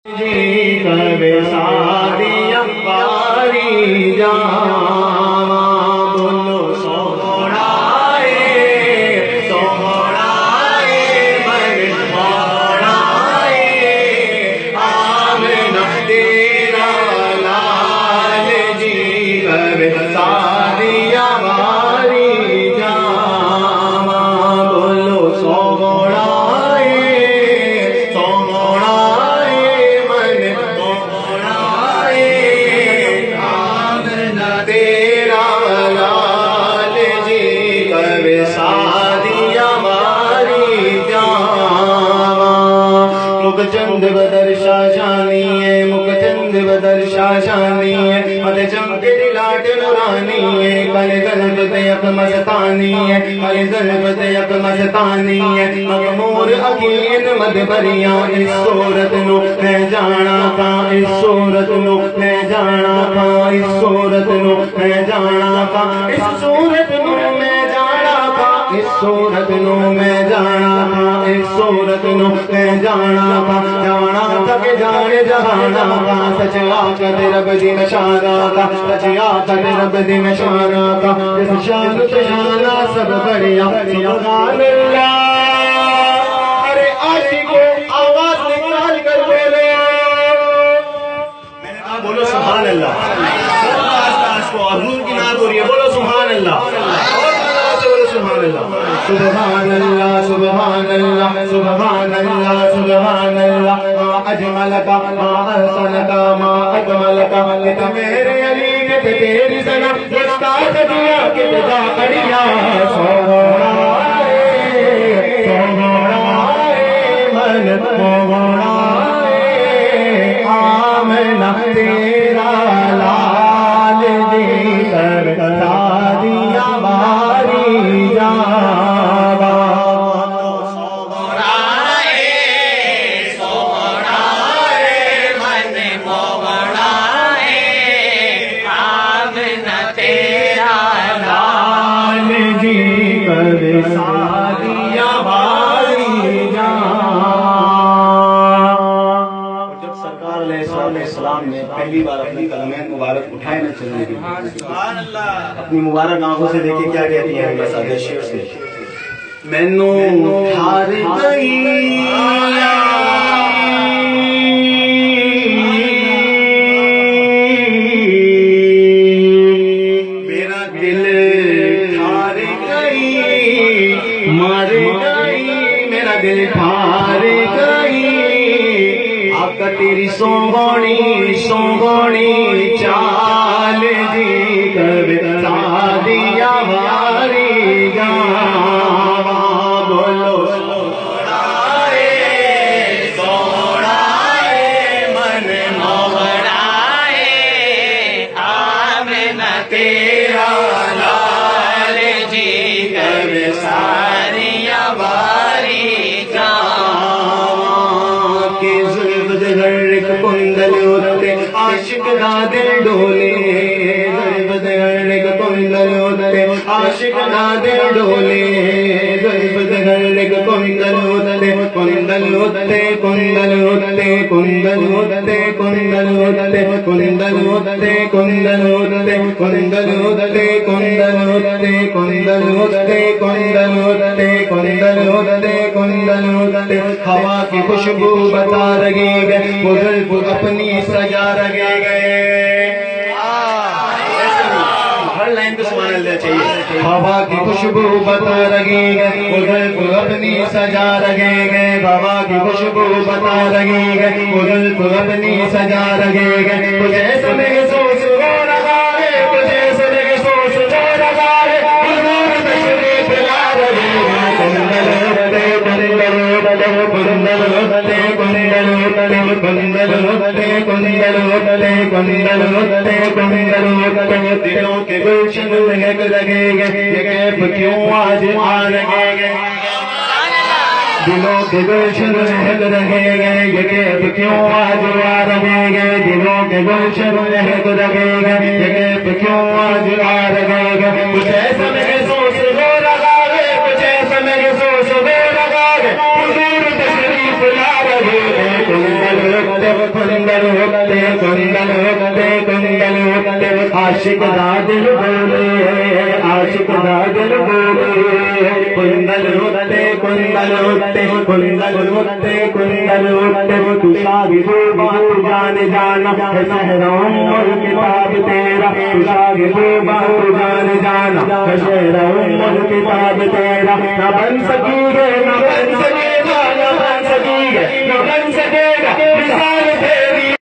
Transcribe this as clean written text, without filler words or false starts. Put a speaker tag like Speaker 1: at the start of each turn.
Speaker 1: جی کب شادی امباری جاواں بولو سوڑائے سوڑائے من موڑائے آمنہ تیرا لال جی کب شادی امباری جاواں بولو سوڑائے چند بدر شاشانی ہے مک چند بدر شاشانی ہے مد چم کے لاٹ نورانی ہے کل ضرب تیق مستانی ہے کل ضرب تیق مستانی ہے مغمور اکین مد بریاں اس صورت نو میں جانا تھا اس صورت نو میں جانا تھا اس صورت نو میں جانا تھا اس صورت نو میں جانا تھا اس صورت نو میں جانا تھا اس صورت نو میں جانا تھا جانا تھا کہ جانے جہانا تھا سچ آقت رب دی نشانہ تھا سچ آقت رب دی نشانہ تھا اس شان شانہ سب بڑھیا سبحان اللہ ارے عاشقوں آواز نکال کر بولو میں نے کہا بولو سبحان اللہ آس کو حضور کی نعت ہو رہی ہے بولو سبحان اللہ سبحان اللہ سبحان اللہ سبحان اللہ سبحان اللہ سبحان اللہ ما اجملک ما احسنک ما اکملک کہ میرے علی نے تیری سنا استاد دیا کہ جا کڑیا سوڑائے سوڑائے من سوڑائے آمنہ تیرا لال جی کر شادی امباری جاواں سوڑائے سوڑائے من موڑائے آمنہ تیرا لال جی کر شادی امباری جاواں۔ جب سرکار علیہ السلام نے پہلی بار اپنے کلمین مبارک اٹھائے نہ چلنے کی اپنی مبارک آنکھوں سے دیکھیں کیا کہتی ہیں بس آدھے شیر سے مینوں ٹھار گئی میرا دل ٹھار گئی مار گئی میرا دل ٹھار گئی آقا تیری سونگونی سونگونی چال جی کب شادی امباری جاواں بولو سوڑائے سوڑائے من موڑائے آمنہ تیرا لال جی کب شادی امباری جاواں کہ زلف دھڑک کندل ہوتے عاشق دا دل ڈولے زلف دھڑک کندل ہوتے عاشق دا دل ڈولے زلف دھڑک کندل ہوتے کندل ہوتے کندل ہوتے کندل ہوتے کندل ہوتے کندل ہوتے کندل ہوتے کندل ہوتے کندل ہوتے کندل ہوتے کندل ہوتے کندل ہوتے کندل ہوتے ہوا کی خوشبو بتا رہے گئے وہ زلف اپنی سجا رہے گئے ہر لائن کو سبحان اللہ چاہیے ہوا کی خوشبو بتا رہے گئے وہ زلف اپنی سجا رہے گئے ہوا کی خوشبو بتا رہے گئے وہ زلف اپنی سجا رہے گئے کچھ ایسا محسوس ہو رہا ہے کچھ ایسا محسوس ہو رہا ہے حضور تشریف لا رہے ہیں کندل ہوتے کندل ہوتے کندل ہوتے کندل ہوتے کندل ہوتے کندل ہوتے کندل ہوتے کندل ہوتے دلوں کے گلشن مہک لگے گے یہ کیف کیوں آج آ رہے گے دلوں کے گلشن مہک رہے گئے یہ کیف کیوں آج آ رہے گئے دلوں کے گلشن مہک رہے گئے یہ کیف کیوں آج آ رہے گئے کچھ ایسا محسوس ہو رہا ہے کچھ ایسا محسوس ہو رہا ہے حضور تشریف لا رہے ہیں کندل ہوتے کندل ہوتے کندل ہوتے عاشق دادل بولے عاشق دادل بولے کندل ہوتے کندل ہوتے کندل ہوتے کندل ہوتے تو شاگرد بات جان جانا ہے شہر ام کتاب تیرا تو شاگرد بات جان جانا ہے شہر ام کتاب تیرا نہ بن سکی گے نہ بن سکے گا نہ بن سکی گے نہ بن سکے گا